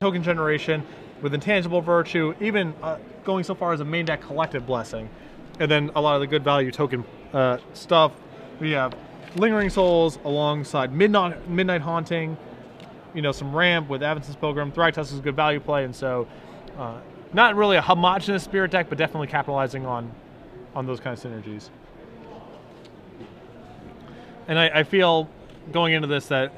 token generation with Intangible Virtue, even going so far as a main deck Collective Blessing. And then a lot of the good value token stuff. We have Lingering Souls alongside Midnight Haunting, you know, some ramp with Evanston's Pilgrim. Thragtusk is a good value play, and so not really a homogenous Spirit deck, but definitely capitalizing on those kind of synergies. And I feel going into this that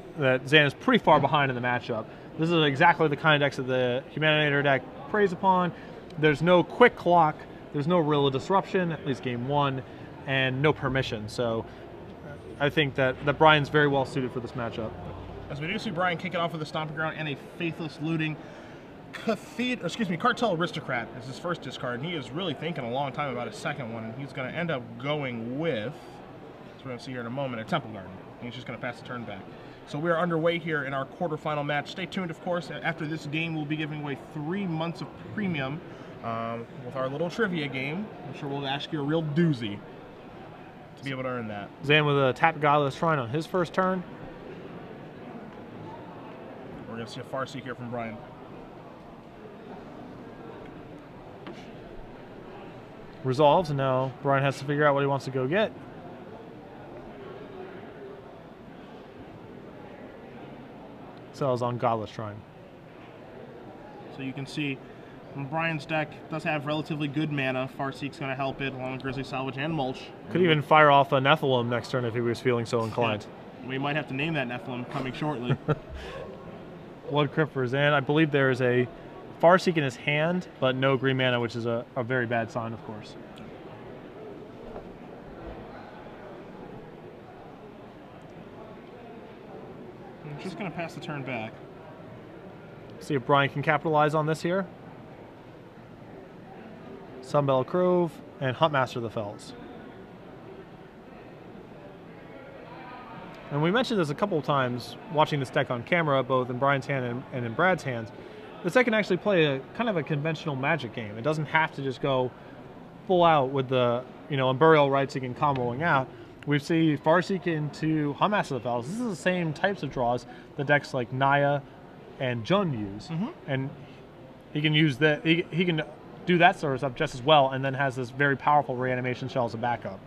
Zan is pretty far behind in the matchup. This is exactly the kind of decks that the Humanitator deck preys upon. There's no quick clock, there's no real disruption, at least game one, and no permission. So I think that Brian's very well suited for this matchup. As we do see Brian kicking off with a Stomping Ground and a Faithless Looting. Cartel Aristocrat is his first discard, and he is really thinking a long time about his second one. He's going to end up going with, as we're going to see here in a moment, a Temple Garden. And he's just going to pass the turn back. So we are underway here in our quarterfinal match. Stay tuned, of course. After this game, we'll be giving away 3 months of premium with our little trivia game. I'm sure we'll ask you a real doozy to be able to earn that. Zan with a tap Godless Shrine on his first turn. We're going to see a Farseek here from Brian. Resolves, and now Brian has to figure out what he wants to go get. Sells on Godless Shrine. So you can see Brian's deck does have relatively good mana. Farseek's going to help it, along with Grizzly Salvage and Mulch. Could even fire off a Nephilim next turn if he was feeling so inclined. Yeah. We might have to name that Nephilim coming shortly. Blood Crypt for Zan. I believe there is a Farseek in his hand, but no green mana, which is a very bad sign, of course. I'm just going to pass the turn back. See if Brian can capitalize on this here. Sunbelt Grove and Huntmaster of the Fells. And we mentioned this a couple of times watching this deck on camera, both in Brian's hand and in Brad's hands. This deck can actually play a kind of a conventional Magic game. It doesn't have to just go full out with the, you know, Burial Rites and comboing out. We see Farseek into Huntmaster of the Fells. This is the same types of draws the decks like Naya and Jun use. And he can use that, he can do that sort of stuff just as well, and then has this very powerful Reanimation Shell as a backup.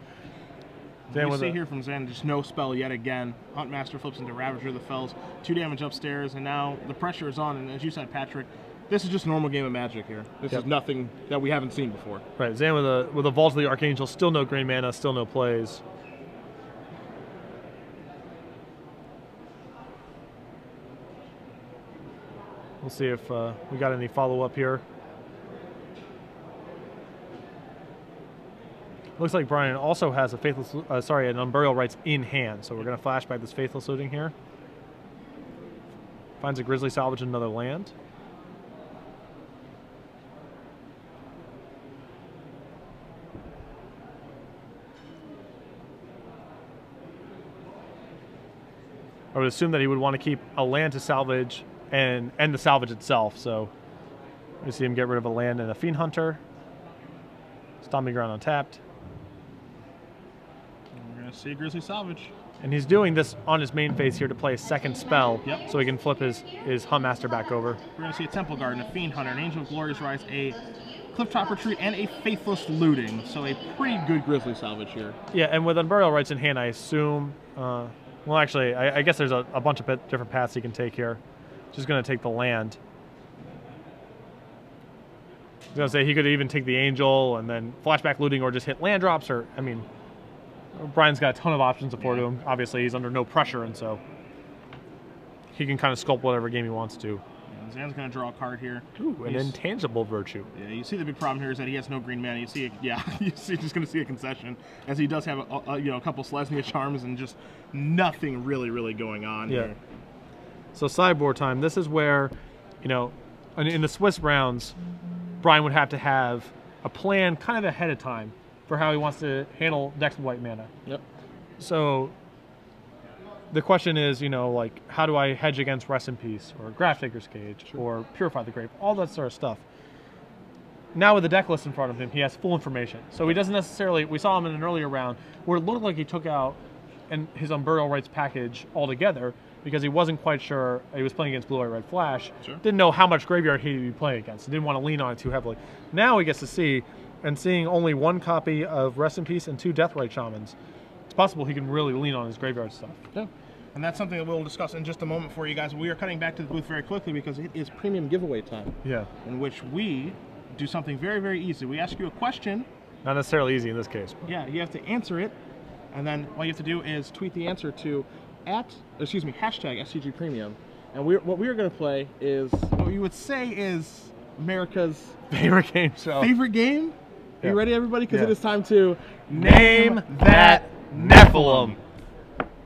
We see here from Zan, just no spell yet again. Huntmaster flips into Ravager of the Fells, 2 damage upstairs, and now the pressure is on. And as you said, Patrick, this is just a normal game of Magic here. This is nothing that we haven't seen before. Right, Zan with a Vault of the Archangel, still no green mana, still no plays. We'll see if we got any follow-up here. Looks like Brian also has a Faithless, an Unburial Rites in hand, so we're going to flashback this Faithless Looting here. Finds a Grizzly Salvage in another land. I would assume that he would want to keep a land to salvage and the salvage itself, so we see him get rid of a land and a Fiend Hunter. Stomping Ground untapped. See Grizzly Salvage. And he's doing this on his main phase here to play a second spell, so he can flip his Huntmaster back over. We're going to see a Temple Garden, a Fiend Hunter, an Angel of Glorious Rise, a Clifftop Retreat, and a Faithless Looting. So a pretty good Grizzly Salvage here. Yeah, and with Unburial Rites in hand, I assume... well, actually, I guess there's a bunch of different paths he can take here. Just going to take the land. I was going to say he could even take the Angel and then flashback Looting or just hit land drops, or, I mean... Brian's got a ton of options afforded to him. Obviously, he's under no pressure, and so he can kind of sculpt whatever game he wants to. Yeah, Zan's going to draw a card here. Ooh, an Intangible Virtue. Yeah, you see the big problem here is that he has no green mana. You see, you're just going to see a concession, as he does have a couple Selesnya Charms and just nothing really going on here. So sideboard time. This is where, you know, in the Swiss rounds, Brian would have to have a plan kind of ahead of time for how he wants to handle decks with white mana. Yep. So the question is, you know, like, how do I hedge against Rest in Peace or Grafdigger's Cage or Purify the Grave, all that sort of stuff. Now with the deck list in front of him, he has full information. So he doesn't necessarily, we saw him in an earlier round where it looked like he took out his Unburial Rites package altogether, because he wasn't quite sure. He was playing against Blue White Red Flash. Sure. Didn't know how much graveyard he'd be playing against. He didn't want to lean on it too heavily. Now he gets to see, and seeing only 1 copy of Rest in Peace and 2 Deathrite Shamans, it's possible he can really lean on his graveyard stuff. Yeah. And that's something that we'll discuss in just a moment for you guys. We are cutting back to the booth very quickly because it is premium giveaway time. Yeah. In which we do something very, very easy. We ask you a question. Not necessarily easy in this case. But. Yeah, you have to answer it, and then all you have to do is tweet the answer to hashtag SCG Premium. And what we are going to play is what you would say is America's favorite game show. Favorite game? Are you ready, everybody? Because it is time to name that Nephilim.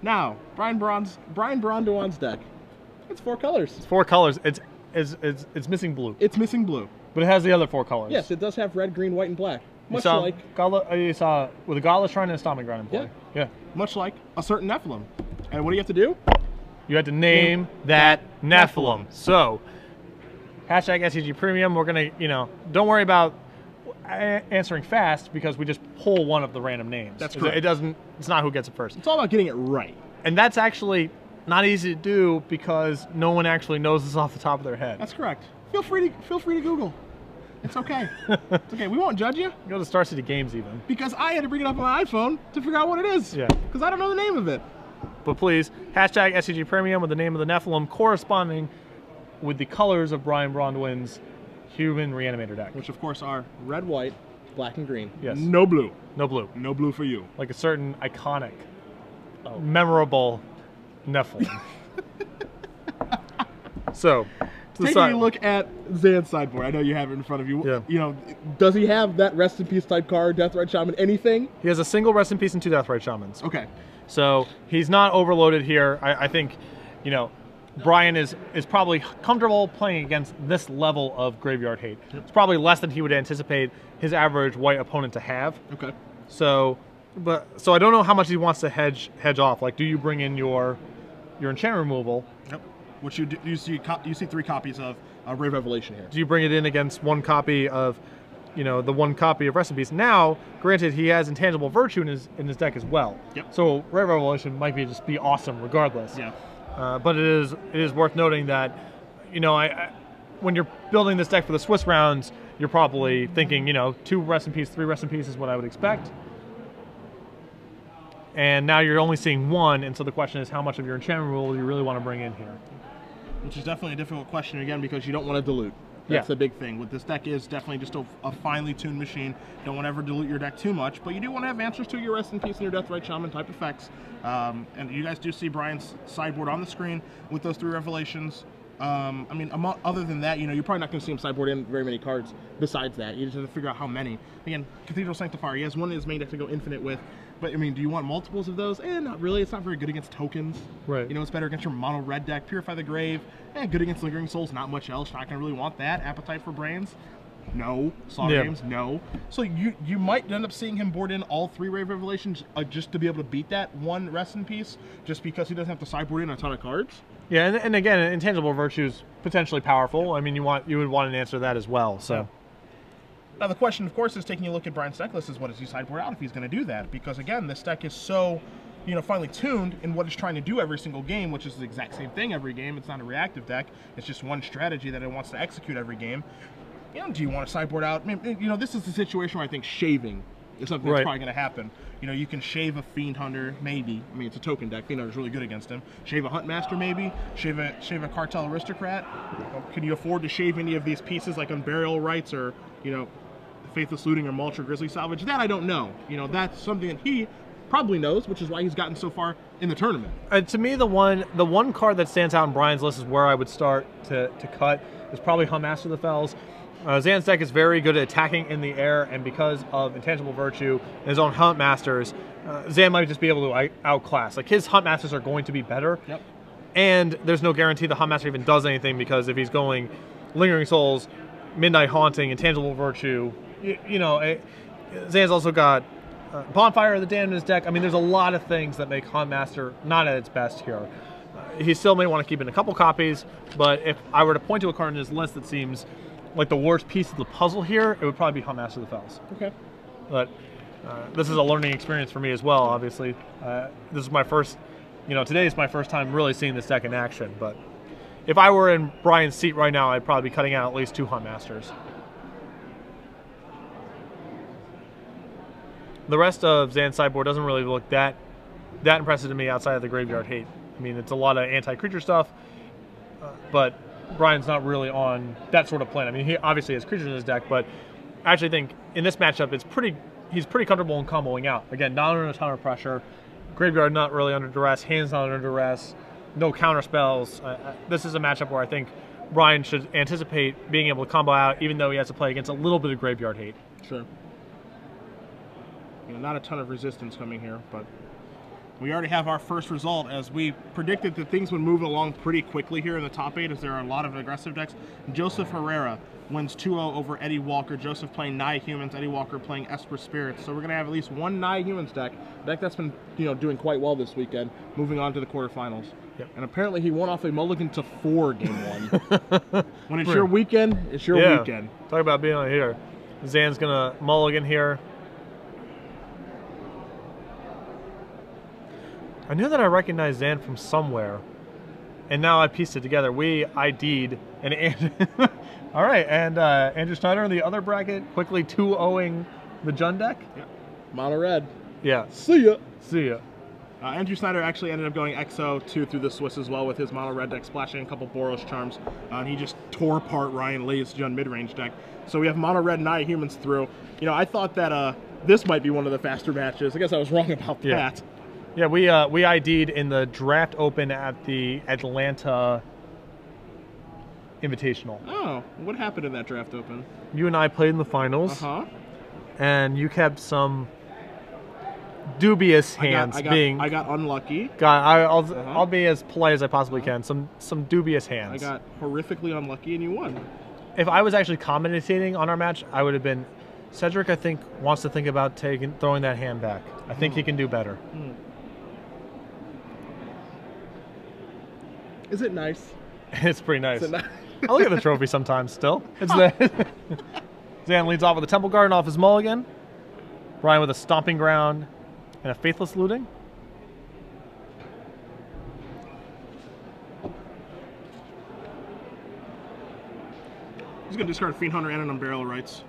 Now, Brian Bronduan's deck. It's 4 colors. It's 4 colors. It's missing blue. It's missing blue. But it has the other 4 colors. Yes, it does have red, green, white, and black. Much you like saw with a Gala Shrine and a Stomping Ground in play. Yeah. Much like a certain Nephilim. And what do you have to do? You have to name that Nephilim. So, hashtag SCG Premium. We're gonna, don't worry about answering fast because we just pull one of the random names. That's correct. It's not who gets it first. It's all about getting it right. And that's actually not easy to do because no one actually knows this off the top of their head. That's correct. Feel free to Google. It's okay. It's okay. We won't judge you. Go to Star City Games even. Because I had to bring it up on my iPhone to figure out what it is. Yeah. Because I don't know the name of it. But please, hashtag SCG Premium with the name of the Nephilim corresponding with the colors of Brian Bronduan's Human Reanimator deck. Which, of course, are red, white, black, and green. Yes. No blue. No blue. No blue for you. Like a certain iconic, memorable Nephilim. So, taking a look at Zan's sideboard. I know you have it in front of you. Yeah. Does he have that Rest in Peace type card, Deathrite Shaman, anything? He has a single Rest in Peace and 2 Deathrite Shamans. Okay. So he's not overloaded here. I think, Brian is probably comfortable playing against this level of graveyard hate. Yep. It's probably less than he would anticipate his average white opponent to have. Okay. So I don't know how much he wants to hedge off. Like, do you bring in your enchantment removal? Yep. Which you see 3 copies of Ray Revelation here. Do you bring it in against 1 copy of, the 1 copy of Rest in Peace? Now, granted, he has Intangible Virtue in his deck as well. Yep. So Ray Revelation might just be awesome regardless. Yeah. But it is worth noting that, when you're building this deck for the Swiss rounds, you're probably thinking, 2 Rest in Peace, 3 Rest in Peace is what I would expect. And now you're only seeing 1, and so the question is how much of your enchantment rule do you really want to bring in here? Which is definitely a difficult question, again, because you don't want to dilute. That's the big thing. What this deck is definitely just a finely tuned machine. You don't want to ever dilute your deck too much, but you do want to have answers to your Rest in Peace and your Deathrite Shaman type effects. And you guys do see Brian's sideboard on the screen with those 3 Revelations. Other than that, you're probably not going to see him sideboard in very many cards besides that. You just have to figure out how many. Again, Cathedral Sanctifier, he has 1 in his main deck to go infinite with. But, do you want multiples of those? Not really. It's not very good against tokens. Right. It's better against your mono red deck. Purify the Grave. Good against Lingering Souls. Not much else. Not going to really want that. Appetite for Brains? No. Slaughter Games? No. So you might end up seeing him board in all 3 Rave Revelations just to be able to beat that 1 Rest in Peace, just because he doesn't have to sideboard in a ton of cards. Yeah, and again, Intangible Virtue's potentially powerful. You would want an answer to that as well. So. Yeah. Now the question, of course, is taking a look at Brian's deck list is what does he sideboard out if he's going to do that? Because again, this deck is so, finely tuned in what it's trying to do every single game, which is the exact same thing every game. It's not a reactive deck. It's just one strategy that it wants to execute every game. Do you want to sideboard out? This is the situation where I think shaving is something that's probably going to happen. You can shave a Fiend Hunter, maybe. It's a token deck. Fiend Hunter's really good against him. Shave a Huntmaster, maybe. Shave a Cartel Aristocrat. Can you afford to shave any of these pieces like Unburial Rites or, Faithless Looting or Mulch or Grizzly Salvage? That I don't know. That's something that he probably knows, which is why he's gotten so far in the tournament. To me, the one card that stands out in Brian's list is where I would start to cut is probably Huntmaster of the Fells. Zan's deck is very good at attacking in the air, and because of Intangible Virtue and his own Huntmasters, Zan might just be able to outclass. Like, his Huntmasters are going to be better, and there's no guarantee the Huntmaster even does anything, because if he's going Lingering Souls, Midnight Haunting, Intangible Virtue, Zan's also got Bonfire of the Damned in his deck. There's a lot of things that make Huntmaster not at its best here. He still may want to keep in a couple copies, but if I were to point to a card in his list that seems like the worst piece of the puzzle here, it would probably be Huntmaster of the Fells. Okay. But this is a learning experience for me as well, obviously. This is my first you know, today is my first time really seeing this deck in action, but if I were in Brian's seat right now, I'd probably be cutting out at least 2 Huntmasters. The rest of Zan's sideboard doesn't really look that impressive to me outside of the Graveyard Hate. I mean, it's a lot of anti-creature stuff, but Brian's not really on that sort of plan. I mean, he obviously has creatures in his deck, but I actually think in this matchup, he's pretty comfortable in comboing out. Again, not under a ton of pressure. Graveyard not really under duress. Hands not under duress. No counter spells. This is a matchup where I think Brian should anticipate being able to combo out, even though he has to play against a little bit of Graveyard Hate. Sure. You know, not a ton of resistance coming here, but we already have our first result, as we predicted that things would move along pretty quickly here in the top 8, as there are a lot of aggressive decks. Joseph Herrera wins 2-0 over Eddie Walker. Joseph playing Naya Humans, Eddie Walker playing Esper Spirits. So we're going to have at least one Naya Humans deck that's been, you know, doing quite well this weekend, moving on to the quarterfinals. Yep. And apparently he won off a mulligan to 4 game 1. When it's your weekend, it's your weekend. Talk about being on here. Zan's going to mulligan here. I knew that I recognized Zan from somewhere, and now I pieced it together. We ID'd and all right, and Andrew Snyder in the other bracket quickly 2-0ing the Jund deck. Yeah. Mono red. Yeah. See ya. See ya. Andrew Snyder actually ended up going XO2 through the Swiss as well with his mono red deck, splashing a couple Boros Charms. And he just tore apart Ryan Lee's Jund mid-range deck. So we have mono red Naya Humans through. You know, I thought that this might be one of the faster matches. I guess I was wrong about that. Yeah, we ID'd in the draft open at the Atlanta Invitational. Oh, what happened in that draft open? You and I played in the finals. And you kept some dubious hands. I got unlucky. I'll be as polite as I possibly can. Some dubious hands. I got horrifically unlucky, and you won. If I was actually commentating on our match, I would have been, Cedric, I think, wants to think about throwing that hand back. I think he can do better. Is it nice? It's pretty nice. I look at the trophy sometimes still. It's there. Zan leads off with a Temple Garden off his mulligan. Brian with a Stomping Ground and a Faithless Looting. He's going to discard a Fiend Hunter and an Unburial Rights.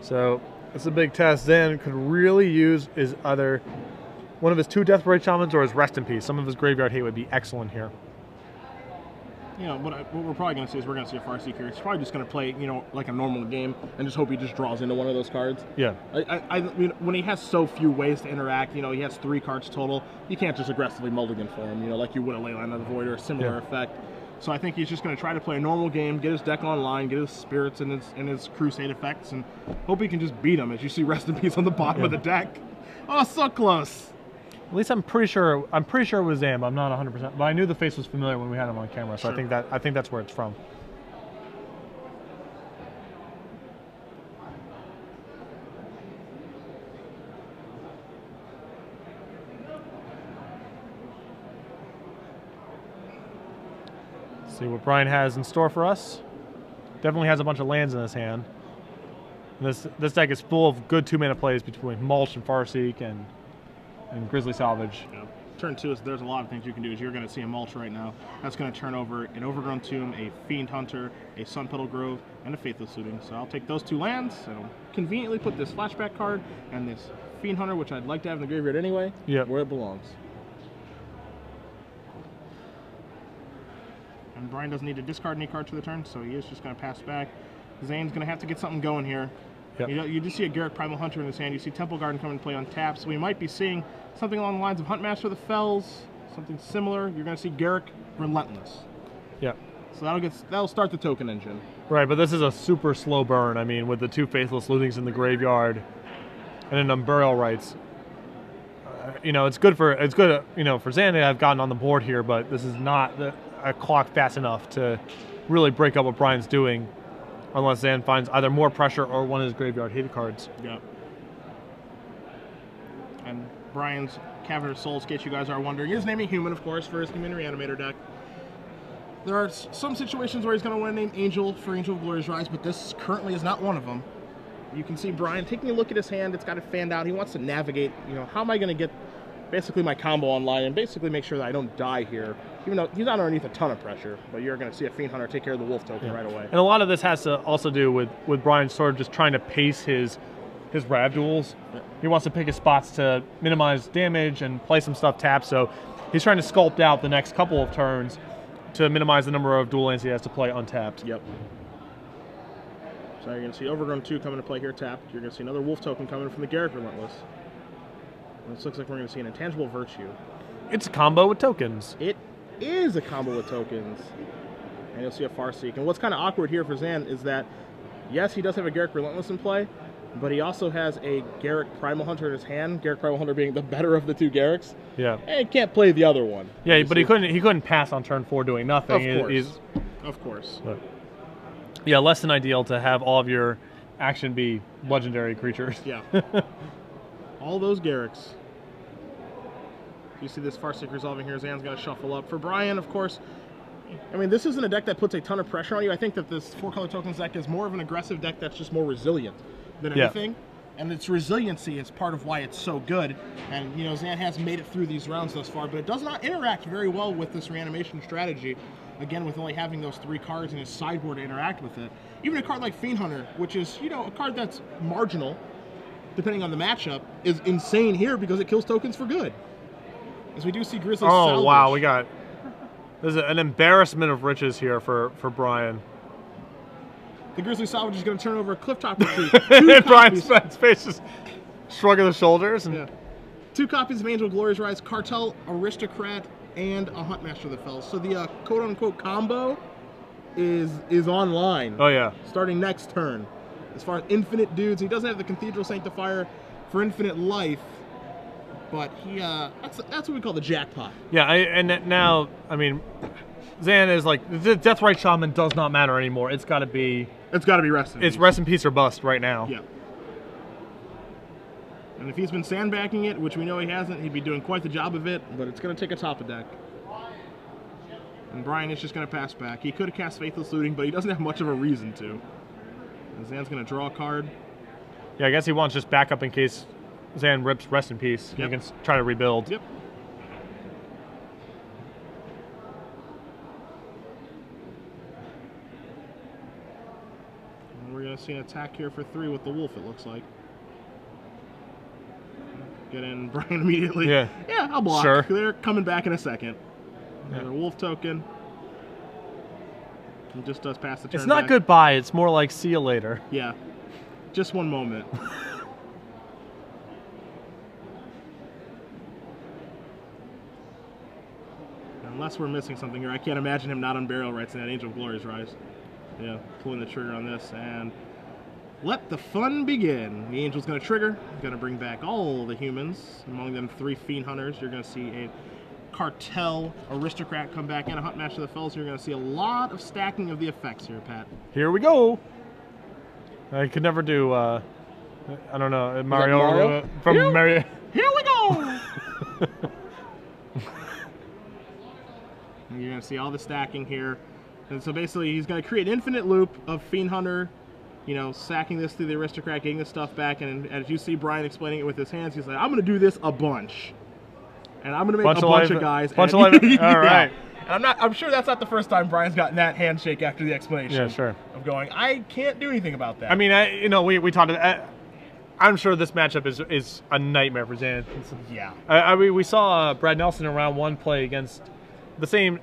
So it's a big test. Zan could really use either one of his 2 Death Parade Shamans or his Rest in Peace. Some of his Graveyard Hate would be excellent here. You know, what we're probably going to see is we're going to see a Farseeker. He's probably just going to play, you know, like a normal game and just hope he just draws into one of those cards. Yeah. I mean, when he has so few ways to interact, you know, he has 3 cards total, you can't just aggressively mulligan for him, you know, like you would a Leyline of the Void or a similar effect. So I think he's just going to try to play a normal game, get his deck online, get his spirits and his Crusade effects, and hope he can just beat him. As you see Rest in Peace on the bottom of the deck. Oh, so close. At least I'm pretty sure it was Zam. I'm not 100%, but I knew the face was familiar when we had him on camera, so I think that's where it's from. Let's see what Brian has in store for us. Definitely has a bunch of lands in his hand. And this deck is full of good 2-mana plays between Mulch and Farseek and Grizzly Salvage. Yeah. Turn 2 is there's a lot of things you can do. You're going to see a Mulch right now. That's going to turn over an Overgrown Tomb, a Fiend Hunter, a Sun Petal Grove, and a Faithless Looting. So I'll take those 2 lands, and I'll conveniently put this flashback card and this Fiend Hunter, which I'd like to have in the graveyard anyway, where it belongs. And Brian doesn't need to discard any cards for the turn, so he is just going to pass back. Zane's going to have to get something going here. Yep. You do see a Garrett Primal Hunter in his hand. You see Temple Garden come and play on tap, so we might be seeing something along the lines of Huntmaster of the Fells, something similar. You're going to see Garrick Relentless. Yeah. So that'll start the token engine. Right, but this is a super slow burn. I mean, with the 2 Faithless Lootings in the graveyard and an Unburial Rights. You know, it's good you know, for Zan to have gotten on the board here, but this is not a clock fast enough to really break up what Brian's doing. Unless Zan finds either more pressure or one of his graveyard hated cards. Yep. And Brian's Cavern of Souls, in case you guys are wondering, is naming Human, of course, for his Human Reanimator deck. There are some situations where he's going to want to name Angel for Angel of Glory's Rise, but this currently is not one of them. You can see Brian taking a look at his hand. It's got it fanned out. He wants to navigate, you know, how am I going to get basically my combo online and basically make sure that I don't die here. Even though he's not underneath a ton of pressure, but you're going to see a Fiend Hunter take care of the Wolf token right away. And a lot of this has to also do with Brian sort of just trying to pace his Rav duels. Yeah. He wants to pick his spots to minimize damage and play some stuff tapped, so he's trying to sculpt out the next couple of turns to minimize the number of dual lands he has to play untapped. Yep. So you're going to see Overgrown 2 coming to play here tapped. You're going to see another Wolf token coming from the Garrick Relentless. And this looks like we're going to see an Intangible Virtue. It's a combo with tokens. It is a combo with tokens. And you'll see a Farseek. And what's kind of awkward here for Zan is that, yes, he does have a Garrick Relentless in play, but he also has a Garrick Primal Hunter in his hand. Garrick Primal Hunter being the better of the two Garricks. Yeah. And he can't play the other one. Yeah, but he couldn't pass on turn 4 doing nothing. Of course. Of course. But, yeah, less than ideal to have all of your action be legendary creatures. Yeah. All those Garricks. You see this Farseek resolving here. Zan's going to shuffle up. For Brian, of course, I mean, this isn't a deck that puts a ton of pressure on you. I think that this 4-color tokens deck is more of an aggressive deck that's just more resilient than anything. And its resiliency is part of why it's so good. And, you know, Zan has made it through these rounds thus far, but it does not interact very well with this reanimation strategy. Again, with only having those 3 cards in his sideboard to interact with it. Even a card like Fiend Hunter, which is, you know, a card that's marginal, depending on the matchup, is insane here because it kills tokens for good. As we do see Grizzly salvage. Wow, there's an embarrassment of riches here for Brian. The Grizzly Salvage is going to turn over a Clifftop Retreat. And Brian's face just shrugging the shoulders. And 2 copies of Angel Glory's Rise, Cartel, Aristocrat, and a Huntmaster that fell. So the quote-unquote combo is online. Oh, yeah. Starting next turn. As far as infinite dudes, he doesn't have the Cathedral Sanctifier for infinite life. But he, that's what we call the jackpot. Yeah, and now, I mean, Zan is like, the Deathrite Shaman does not matter anymore. It's got to be rest in peace. It's rest in peace or bust right now. Yeah. And if he's been sandbagging it, which we know he hasn't, he'd be doing quite the job of it, but it's going to take a top of deck. And Brian is just going to pass back. He could have cast Faithless Looting, but he doesn't have much of a reason to. And Zan's going to draw a card. Yeah, I guess he wants just backup in case Zan rips rest in peace. Yep. He can try to rebuild. Yep. And we're going to see an attack here for 3 with the Wolf, it looks like. Get in Brian immediately. Yeah. Yeah, I'll block. Sure. They're coming back in a second. Another Wolf token. He just does pass the turn. It's not back. goodbye, it's more like see you later. Yeah. Just one moment. Unless we're missing something here. I can't imagine him not on Burial Rights in that Angel of Glory's Rise. Yeah, pulling the trigger on this, and let the fun begin. The Angel's going to trigger. He's going to bring back all the humans. Among them 3 Fiend Hunters. You're going to see a Cartel Aristocrat come back and a Huntmaster that falls. You're going to see a lot of stacking of the effects here, Pat. Here we go. I could never do, I don't know, Mario? From Mario. Here we go! You're going to see all the stacking here. And so basically he's going to create an infinite loop of Fiend Hunter, you know, sacking this through the Aristocrat, getting the stuff back, and as you see Brian explaining it with his hands, he's like, I'm going to do this a bunch. And I'm going to make a bunch of guys. Bunch of life. All right. And I'm sure that's not the first time Brian's gotten that handshake after the explanation. Yeah, sure. Of going, I can't do anything about that. I mean, you know, we talked about, I'm sure this matchup is a nightmare for Zan. Yeah. We saw Brad Nelson in round 1 play against the same,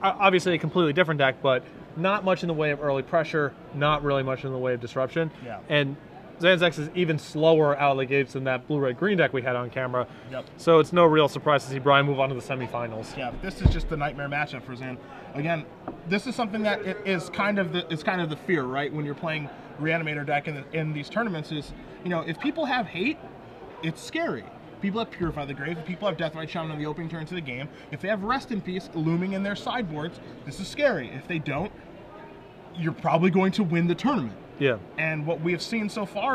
obviously a completely different deck, but not much in the way of early pressure, not really much in the way of disruption. Yeah. And Zan's X is even slower out of the gates than that blue-red-green deck we had on camera. Yep. So it's no real surprise to see Brian move on to the semifinals. Yeah, this is just the nightmare matchup for Zan. Again, this is something that is kind of the fear, right? When you're playing Reanimator deck in these tournaments is, you know, if people have hate, it's scary. People have Purify the Grave, people have Deathrite Shaman on the opening turns of the game. If they have Rest in Peace looming in their sideboards, this is scary. If they don't, you're probably going to win the tournament. Yeah. And what we have seen so far